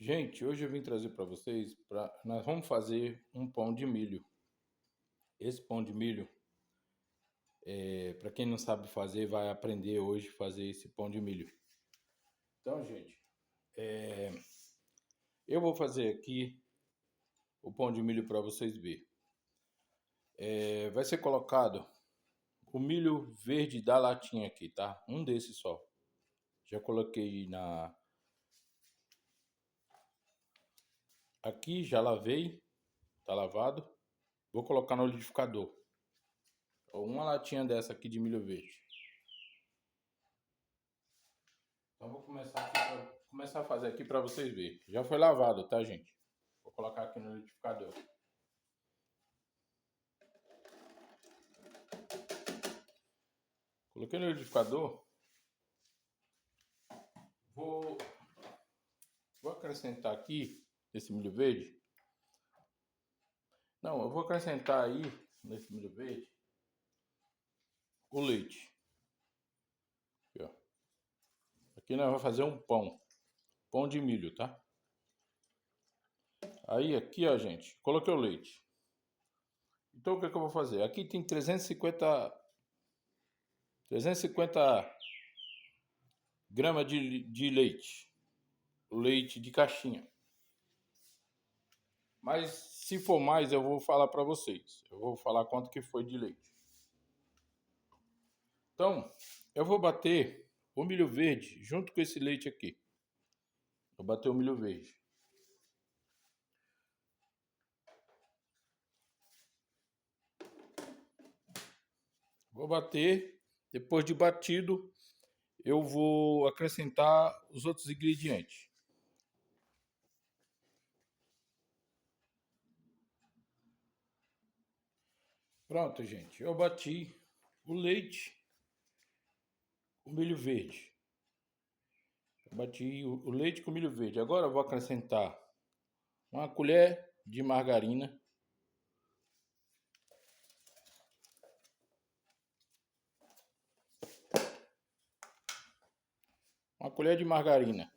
Gente, hoje eu vim trazer para vocês, nós vamos fazer um pão de milho. Esse pão de milho, para quem não sabe fazer, vai aprender hoje a fazer esse pão de milho. Então, gente, eu vou fazer aqui o pão de milho para vocês verem. Vai ser colocado o milho verde da latinha aqui, tá? Um desses só. Já coloquei aqui, já lavei, tá lavado. Vou colocar no liquidificador. Uma latinha dessa aqui de milho verde. Então vou começar a fazer aqui para vocês verem. Já foi lavado, tá, gente? Vou colocar aqui no liquidificador. Coloquei no liquidificador. Vou acrescentar aqui esse milho verde. Não, eu vou acrescentar aí nesse milho verde o leite. Aqui, ó. Aqui nós vamos fazer um pão de milho, tá? Aí aqui, ó, gente, coloquei o leite. Então o que eu vou fazer? Aqui tem 350 gramas de leite. Leite de caixinha. Mas se for mais, eu vou falar para vocês. Eu vou falar quanto que foi de leite. Então, eu vou bater o milho verde junto com esse leite aqui. Vou bater o milho verde. Vou bater. Depois de batido, eu vou acrescentar os outros ingredientes. Pronto, gente. Eu bati o leite, o milho verde. Eu bati o leite com o milho verde. Agora eu vou acrescentar uma colher de margarina. Uma colher de margarina.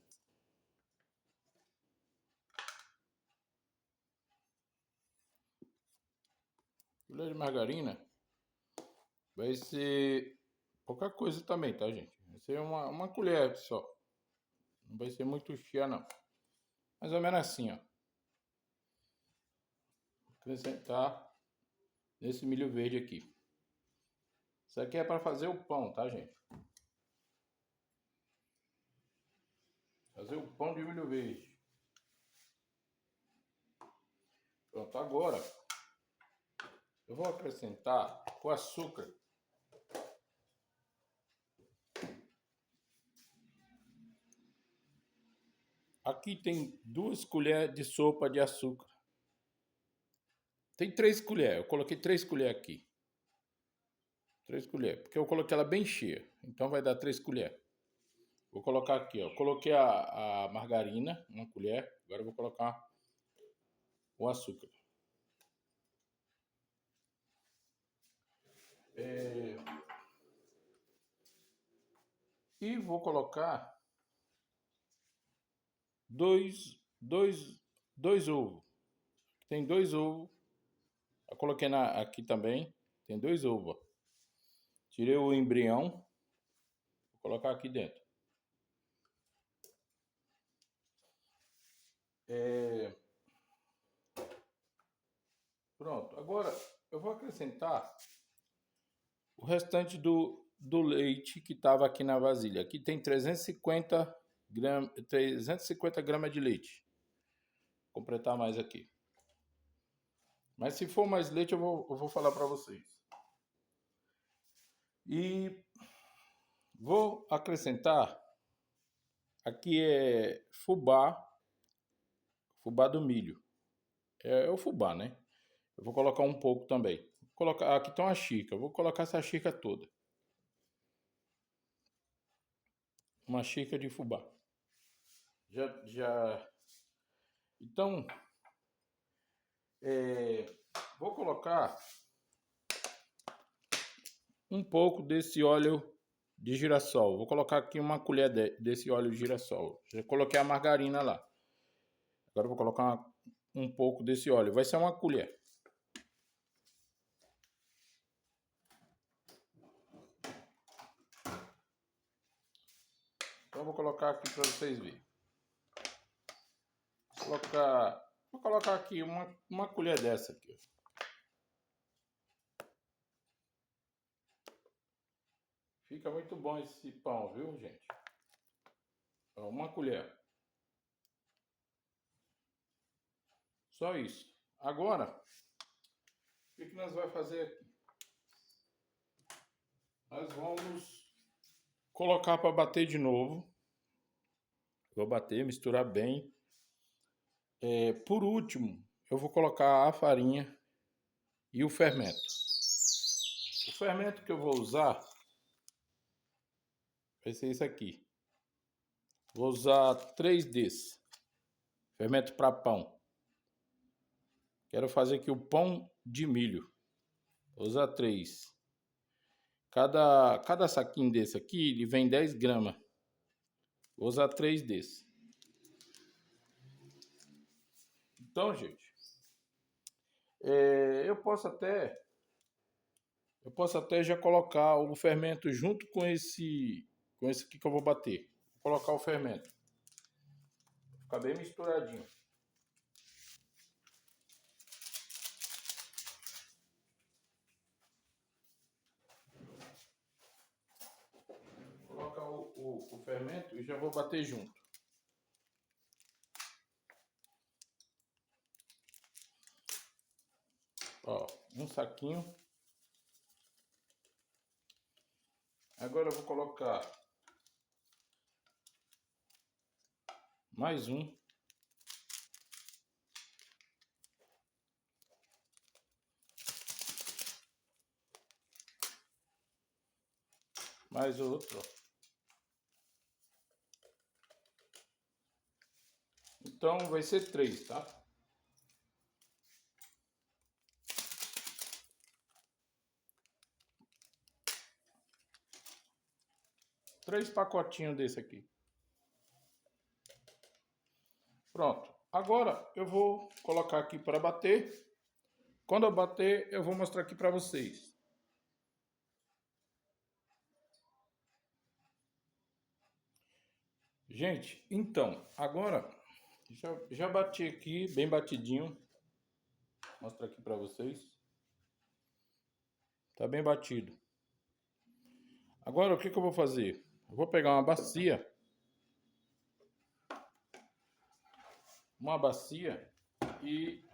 Colher de margarina vai ser pouca coisa também, tá, gente? Vai ser uma colher só. Não vai ser muito cheia, não. Mais ou menos assim, ó. Acrescentar nesse milho verde aqui. Isso aqui é para fazer o pão, tá, gente? Fazer o pão de milho verde. Pronto, agora eu vou acrescentar o açúcar. Aqui tem 2 colheres de sopa de açúcar. Tem 3 colheres. Eu coloquei 3 colheres aqui. 3 colheres. Porque eu coloquei ela bem cheia. Então vai dar 3 colheres. Vou colocar aqui, ó. Coloquei a margarina, 1 colher. Agora eu vou colocar o açúcar. E vou colocar dois ovos. Tem 2 ovos. Eu coloquei aqui também. Tem 2 ovos. Tirei o embrião. Vou colocar aqui dentro. Pronto. Agora eu vou acrescentar o restante do leite que estava aqui na vasilha. Aqui tem 350 gramas de leite. Vou completar mais aqui. Mas se for mais leite, eu vou falar para vocês. E vou acrescentar, aqui é fubá do milho. É o fubá, né? Eu vou colocar um pouco também. Vou colocar, aqui tem uma xícara, vou colocar essa xícara toda. Uma xícara de fubá. Então, vou colocar um pouco desse óleo de girassol. Vou colocar aqui uma colher desse óleo de girassol. Já coloquei a margarina lá. Agora eu vou colocar um pouco desse óleo. Vai ser uma colher. Então eu vou colocar aqui para vocês verem. Vou colocar aqui uma colher dessa aqui. Fica muito bom esse pão, viu, gente? Ó, uma colher. Só isso. Agora, o que nós vamos fazer aqui? Nós vamos colocar para bater de novo. Vou bater, misturar bem. Por último, eu vou colocar a farinha e o fermento. O fermento que eu vou usar vai ser esse aqui. Vou usar 3 desses. Fermento para pão. Quero fazer aqui o pão de milho. Vou usar 3. Cada saquinho desse aqui, ele vem 10 gramas. Vou usar 3 desses. Então, gente, eu posso até já colocar o fermento junto com esse aqui que eu vou bater. Vou colocar o fermento. Fica bem misturadinho. Vou colocar o fermento e já vou bater junto. Ó, um saquinho. Agora eu vou colocar mais um. Mais outro. Então vai ser 3, tá? Três pacotinhos desse aqui. Pronto. Agora eu vou colocar aqui para bater. Quando eu bater, eu vou mostrar aqui para vocês. Gente, então, agora já bati aqui, bem batidinho. Vou mostrar aqui para vocês. Tá bem batido. Agora o que eu vou fazer? Eu vou pegar uma bacia. E...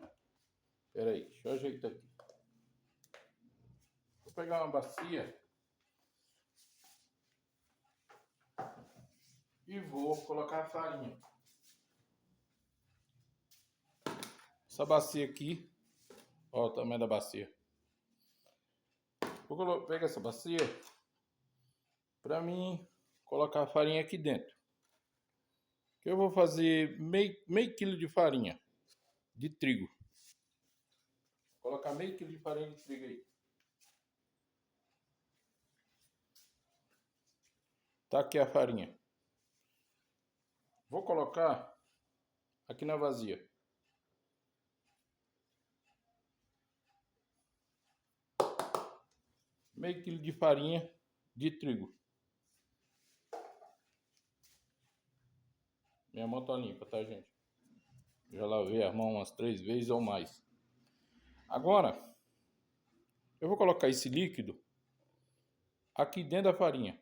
Peraí, deixa eu ajeitar aqui. Vou pegar uma bacia. E vou colocar a farinha. Essa bacia aqui. Ó o tamanho da bacia. Vou pegar essa bacia. Para mim colocar a farinha aqui dentro. Que eu vou fazer meio quilo de farinha de trigo. Vou colocar meio quilo de farinha de trigo aí. Tá aqui a farinha. Vou colocar aqui na vazia. Meio quilo de farinha de trigo. Minha mão tá limpa, tá, gente? Já lavei a mão umas 3 vezes ou mais. Agora, eu vou colocar esse líquido aqui dentro da farinha.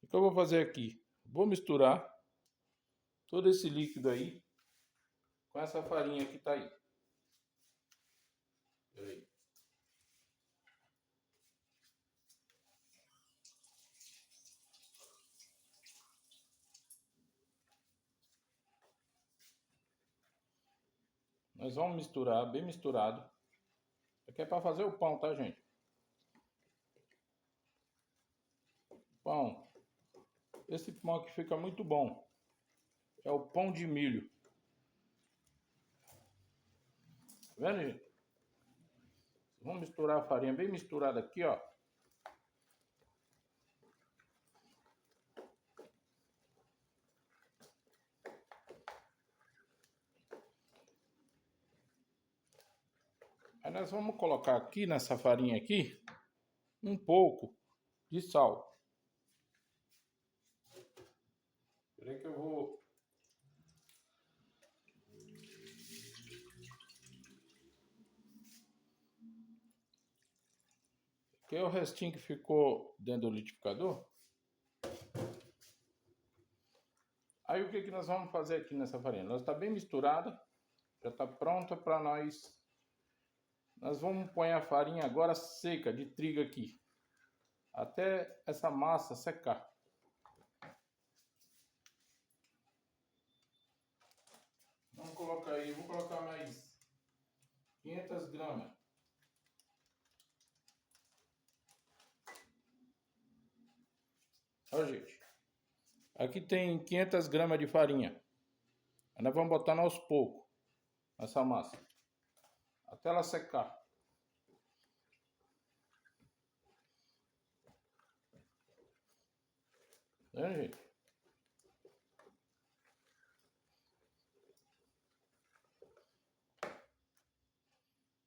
O que eu vou fazer aqui? Vou misturar todo esse líquido aí com essa farinha que tá aí. Peraí. Nós vamos misturar, bem misturado. Isso aqui é para fazer o pão, tá, gente? Pão. Esse pão aqui fica muito bom. É o pão de milho. Tá vendo, gente? Vamos misturar a farinha bem misturada aqui, ó. Aí nós vamos colocar aqui nessa farinha aqui um pouco de sal. Peraí que eu vou... Que é o restinho que ficou dentro do liquidificador. Aí o que que nós vamos fazer aqui nessa farinha? Ela está bem misturada, já está pronta para nós. Nós vamos pôr a farinha agora seca de trigo aqui, até essa massa secar. Vamos colocar aí, vou colocar mais 500 gramas. Ó, gente, aqui tem 500 gramas de farinha. Nós vamos botando aos poucos essa massa, até ela secar. Né, gente?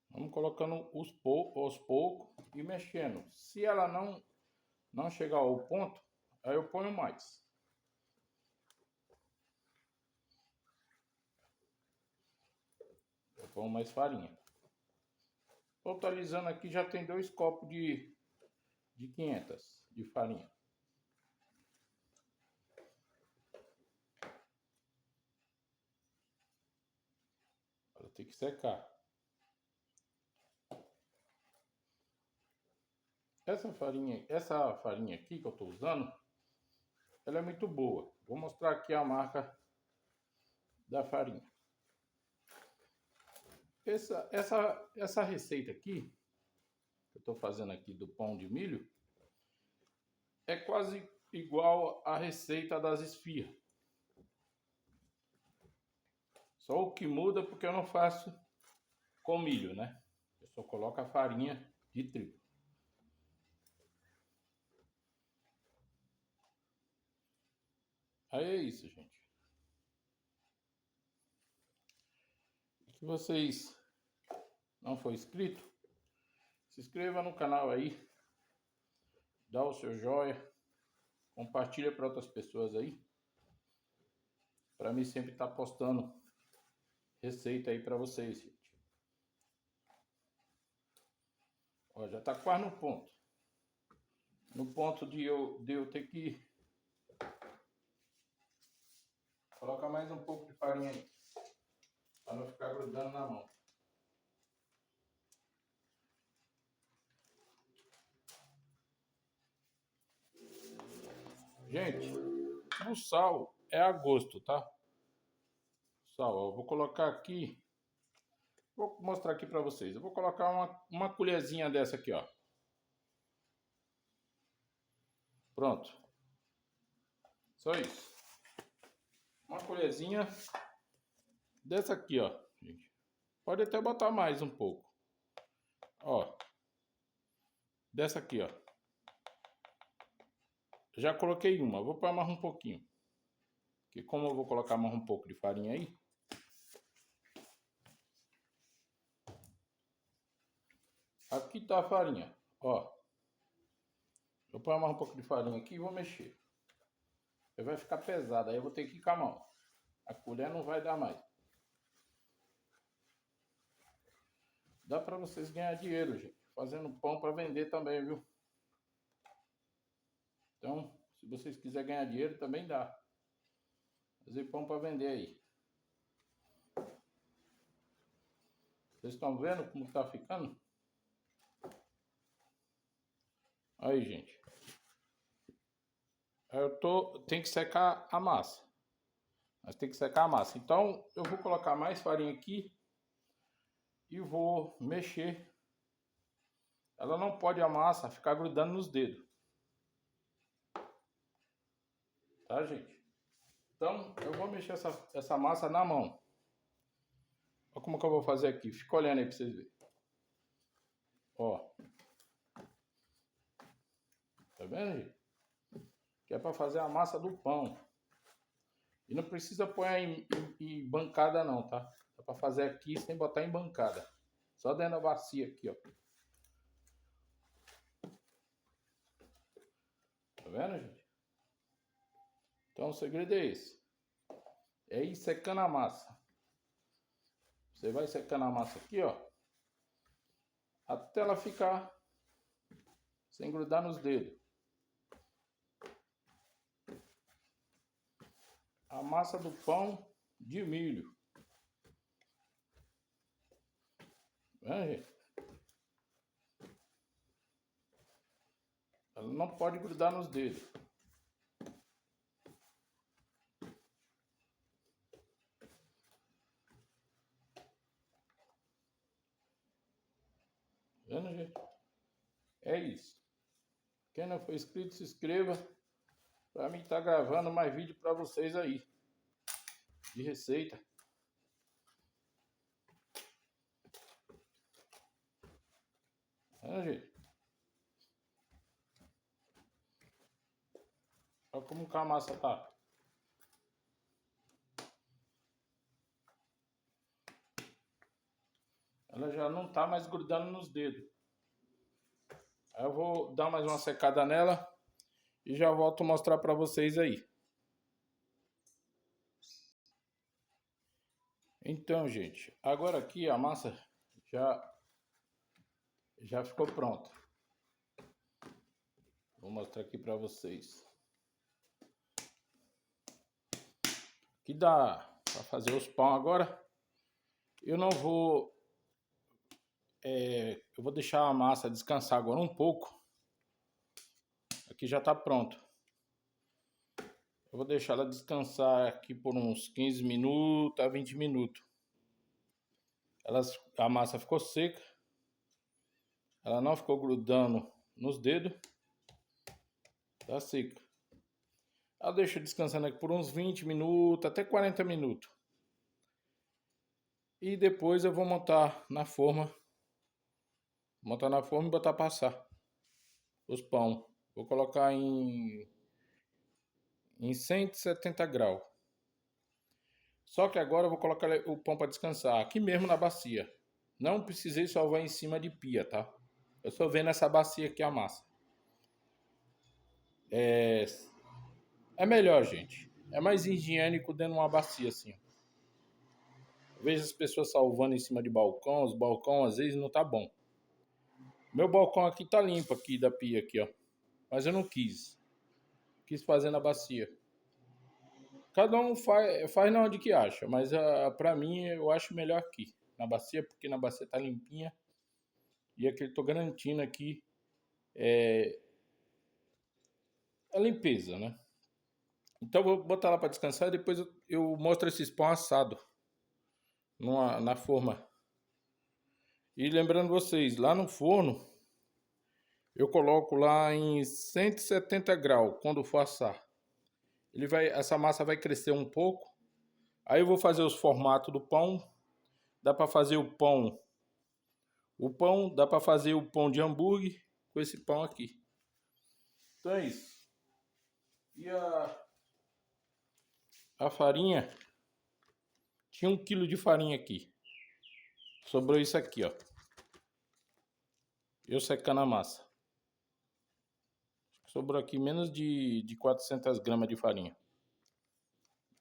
Vamos colocando aos poucos e mexendo. Se ela não chegar ao ponto, aí eu ponho mais. Eu ponho mais farinha. Totalizando aqui já tem 2 copos de 500 de farinha. Ela tem que secar. Essa farinha aqui que eu estou usando, ela é muito boa. Vou mostrar aqui a marca da farinha. Essa receita aqui, que eu estou fazendo aqui do pão de milho, é quase igual à receita das esfirras. Só o que muda porque eu não faço com milho, né? Eu só coloco a farinha de trigo. Aí é isso, gente. Se vocês não for inscrito, se inscreva no canal aí, dá o seu joinha, compartilha para outras pessoas aí, para mim sempre estar postando receita aí para vocês, gente. Ó, já tá quase no ponto. No ponto de eu ter que colocar mais um pouco de farinha aí, para não ficar grudando na mão. Gente, o sal é a gosto, tá? Sal, ó, vou colocar aqui, vou mostrar aqui para vocês. Eu vou colocar uma colherzinha dessa aqui, ó. Pronto. Só isso. Uma colherzinha dessa aqui, ó, gente. Pode até botar mais um pouco. Ó. Dessa aqui, ó. Já coloquei uma. Vou pôr mais um pouquinho. Porque como eu vou colocar mais um pouco de farinha aí. Aqui tá a farinha, ó. Eu ponho mais um pouco de farinha aqui e vou mexer. Aí vai ficar pesado, aí eu vou ter que ir com a mão. A colher não vai dar mais. Dá para vocês ganhar dinheiro, gente. Fazendo pão para vender também, viu? Então, se vocês quiserem ganhar dinheiro, também dá. Fazer pão para vender aí. Vocês estão vendo como tá ficando? Aí, gente. Tem que secar a massa. Mas tem que secar a massa. Então, eu vou colocar mais farinha aqui e vou mexer. Ela não pode a massa ficar grudando nos dedos. Tá, gente? Então, eu vou mexer essa massa na mão. Olha como que eu vou fazer aqui. Fica olhando aí pra vocês verem. Ó. Tá vendo, gente? Que é para fazer a massa do pão. E não precisa pôr em bancada não, tá? Dá para fazer aqui sem botar em bancada. Só dentro da bacia aqui, ó. Tá vendo, gente? Então o segredo é esse. É ir secando a massa. Você vai secando a massa aqui, ó. Até ela ficar sem grudar nos dedos. A massa do pão de milho. Tá vendo, gente? Ela não pode grudar nos dedos. Tá vendo, gente? É isso. Quem não for inscrito, se inscreva. Para mim estar gravando mais vídeo para vocês aí. De receita. Tá vendo, gente? Olha como que a massa tá. Ela já não tá mais grudando nos dedos. Aí eu vou dar mais uma secada nela e já volto a mostrar para vocês aí. Então, gente, agora aqui a massa já ficou pronta. Vou mostrar aqui para vocês. Aqui dá para fazer os pão agora. Eu não vou... eu vou deixar a massa descansar agora um pouco. Aqui já está pronto. Eu vou deixar ela descansar aqui por uns 15 minutos a 20 minutos. A massa ficou seca. Ela não ficou grudando nos dedos. Tá seca. Eu deixo descansando aqui por uns 20 minutos até 40 minutos. E depois eu vou montar na forma. Montar na forma e botar passar os pão. Vou colocar em 170 graus. Só que agora eu vou colocar o pão para descansar aqui mesmo na bacia. Não precisei salvar em cima de pia, tá? Eu só vendo essa bacia aqui a massa. É melhor, gente. É mais higiênico dentro de uma bacia assim. Eu vejo as pessoas salvando em cima de balcão. Os balcões às vezes não tá bom. Meu balcão aqui tá limpo aqui da pia aqui, ó. Mas eu não quis. Quis fazer na bacia. Cada um faz na onde que acha, mas pra mim eu acho melhor aqui, na bacia, porque na bacia tá limpinha. E aqui eu tô garantindo aqui a limpeza, né? Então eu vou botar lá para descansar e depois eu mostro esses pão assado na forma. E lembrando vocês, lá no forno eu coloco lá em 170 graus quando for assar. Essa massa vai crescer um pouco. Aí eu vou fazer os formatos do pão. Dá para fazer o pão dá para fazer o pão de hambúrguer com esse pão aqui. Então é isso. E a farinha, tinha 1 quilo de farinha aqui. Sobrou isso aqui, ó. Eu secando a massa. Sobrou aqui menos de 400 gramas de farinha.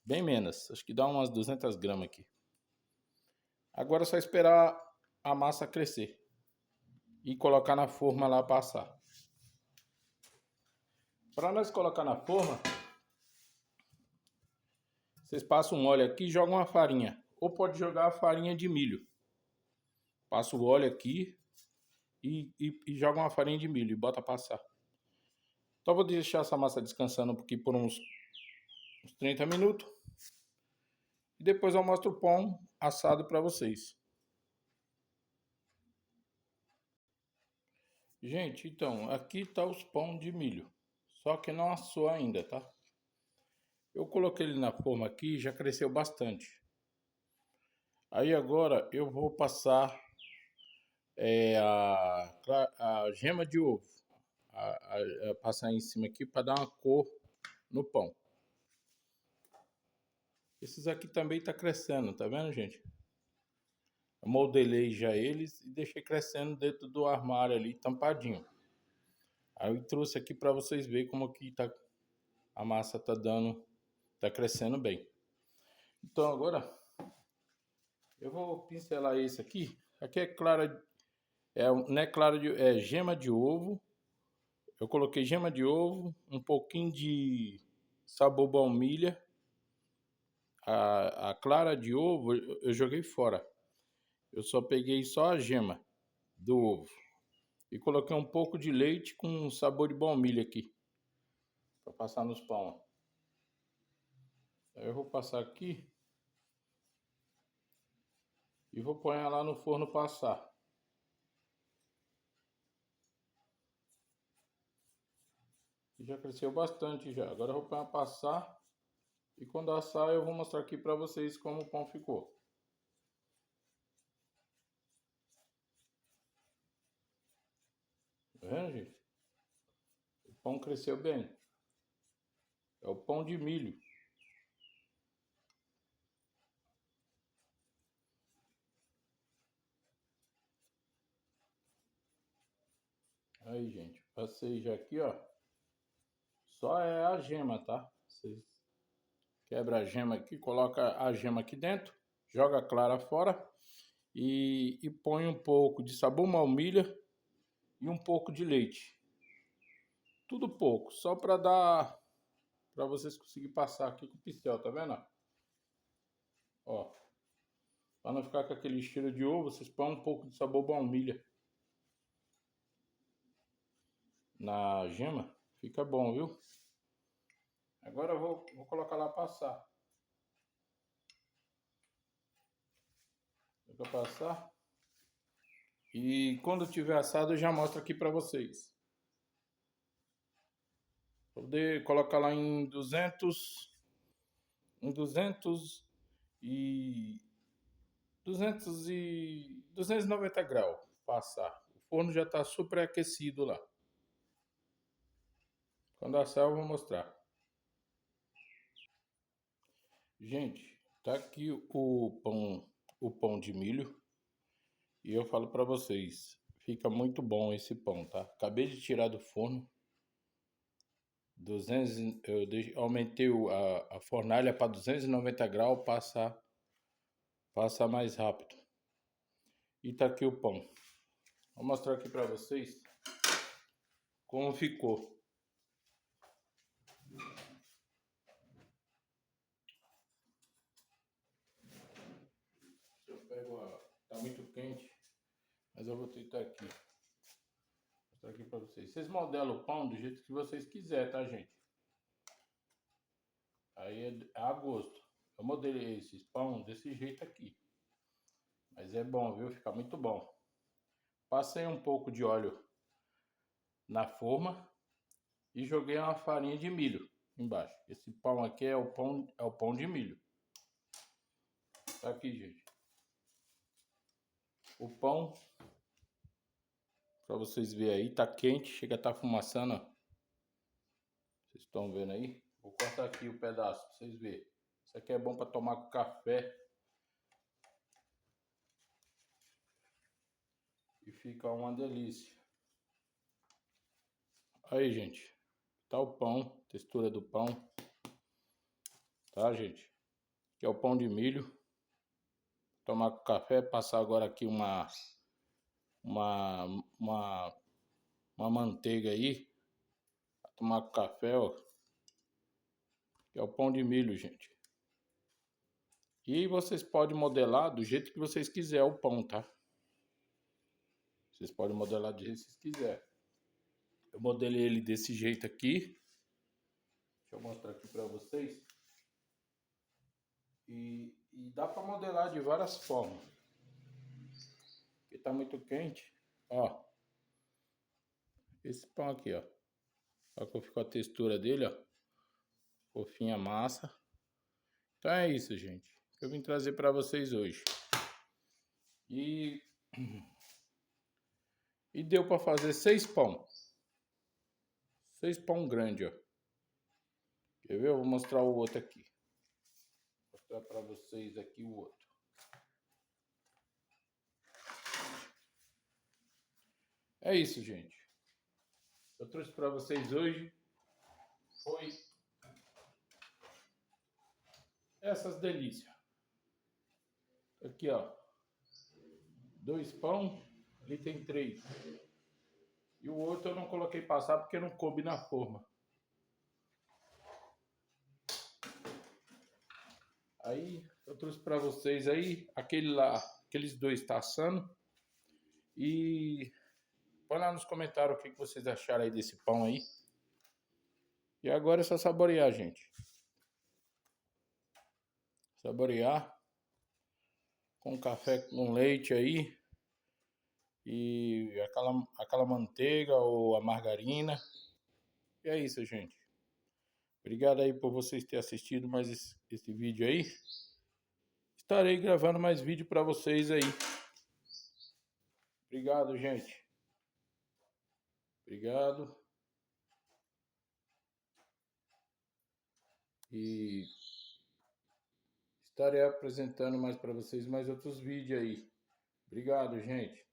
Bem menos, acho que dá umas 200 gramas aqui. Agora é só esperar a massa crescer e colocar na forma lá passar. Para nós colocar na forma, vocês passam um óleo aqui e jogam a farinha. Ou pode jogar a farinha de milho. Passa o óleo aqui e joga uma farinha de milho e bota passar. Então vou deixar essa massa descansando aqui por uns 30 minutos. E depois eu mostro o pão assado para vocês. Gente, então, aqui tá os pão de milho. Só que não assou ainda, tá? Eu coloquei ele na forma aqui e já cresceu bastante. Aí agora eu vou passar é a gema de ovo. Passar em cima aqui para dar uma cor no pão. Esses aqui também tá crescendo, tá vendo, gente? Eu modelei já eles e deixei crescendo dentro do armário ali, tampadinho. Aí eu trouxe aqui para vocês verem como que tá, a massa tá crescendo bem. Então agora eu vou pincelar esse aqui. Aqui é clara, não é clara é gema de ovo. Eu coloquei gema de ovo, um pouquinho de sabor baunilha. A clara de ovo eu joguei fora. Eu só peguei só a gema do ovo e coloquei um pouco de leite com sabor de baunilha aqui para passar nos pão. Aí eu vou passar aqui e vou pôr lá no forno passar. Já cresceu bastante já. Agora eu vou pôr passar e quando assar eu vou mostrar aqui para vocês como o pão ficou. Tá vendo, gente? O pão cresceu bem. É o pão de milho. Aí, gente, passei já aqui, ó. Só é a gema, tá? Vocês quebra a gema aqui, coloca a gema aqui dentro, joga a clara fora e põe um pouco de sabor baunilha e um pouco de leite. Tudo pouco, só para dar, para vocês conseguirem passar aqui com o pincel, tá vendo? Ó, para não ficar com aquele cheiro de ovo, vocês põem um pouco de sabor baunilha na gema, fica bom, viu? Agora eu vou colocar lá passar. Vou passar. E quando tiver assado eu já mostro aqui para vocês. Vou poder colocar lá em 200 e 290 graus passar. O forno já está super aquecido lá. Quando assar eu vou mostrar. Gente, tá aqui o pão de milho e eu falo para vocês, fica muito bom esse pão, tá? Acabei de tirar do forno. 200, aumentei a fornalha para 290 graus, passa mais rápido. E tá aqui o pão. Vou mostrar aqui para vocês como ficou. Eu pego tá muito quente, mas eu vou tentar aqui. Mostrar aqui para vocês. Vocês modelam o pão do jeito que vocês quiserem, tá, gente? Aí é a gosto. Eu modelei esses pão desse jeito aqui. Mas é bom, viu? Fica muito bom. Passei um pouco de óleo na forma e joguei uma farinha de milho embaixo. Esse pão aqui é o pão de milho. Tá aqui, gente. O pão, para vocês verem aí, tá quente, chega a estar fumaçando, ó. Vocês estão vendo aí? Vou cortar aqui o pedaço para vocês verem. Isso aqui é bom para tomar com café. E fica uma delícia. Aí, gente. Tá o pão, textura do pão. Tá, gente? Que é o pão de milho. Tomar com café, passar agora aqui uma manteiga aí. Tomar com café, ó. Que é o pão de milho, gente. E vocês podem modelar do jeito que vocês quiserem o pão, tá? Vocês podem modelar do jeito que vocês quiserem. Eu modelei ele desse jeito aqui. Deixa eu mostrar aqui para vocês. E dá para modelar de várias formas. Porque tá muito quente. Ó. Esse pão aqui, ó. Olha como ficou a textura dele, ó. Fofinha massa. Então é isso, gente. Que eu vim trazer para vocês hoje. E E deu para fazer 6 pão. 6 pão grande, ó. Quer ver? Eu vou mostrar o outro aqui. Vou mostrar para vocês aqui o outro. É isso, gente. Eu trouxe para vocês hoje foi essas delícias. Aqui, ó. 2 pão, ali tem 3. E o outro eu não coloquei passar porque não coube na forma. Aí eu trouxe para vocês aí aqueles 2 tá assando. E põe lá nos comentários o que vocês acharam aí desse pão aí. E agora é só saborear, gente. Saborear com café com leite aí. E aquela manteiga ou a margarina. E é isso, gente. Obrigado aí por vocês terem assistido mais esse vídeo aí. Estarei gravando mais vídeo para vocês aí. Obrigado, gente. Obrigado. E estarei apresentando mais para vocês mais outros vídeos aí. Obrigado, gente.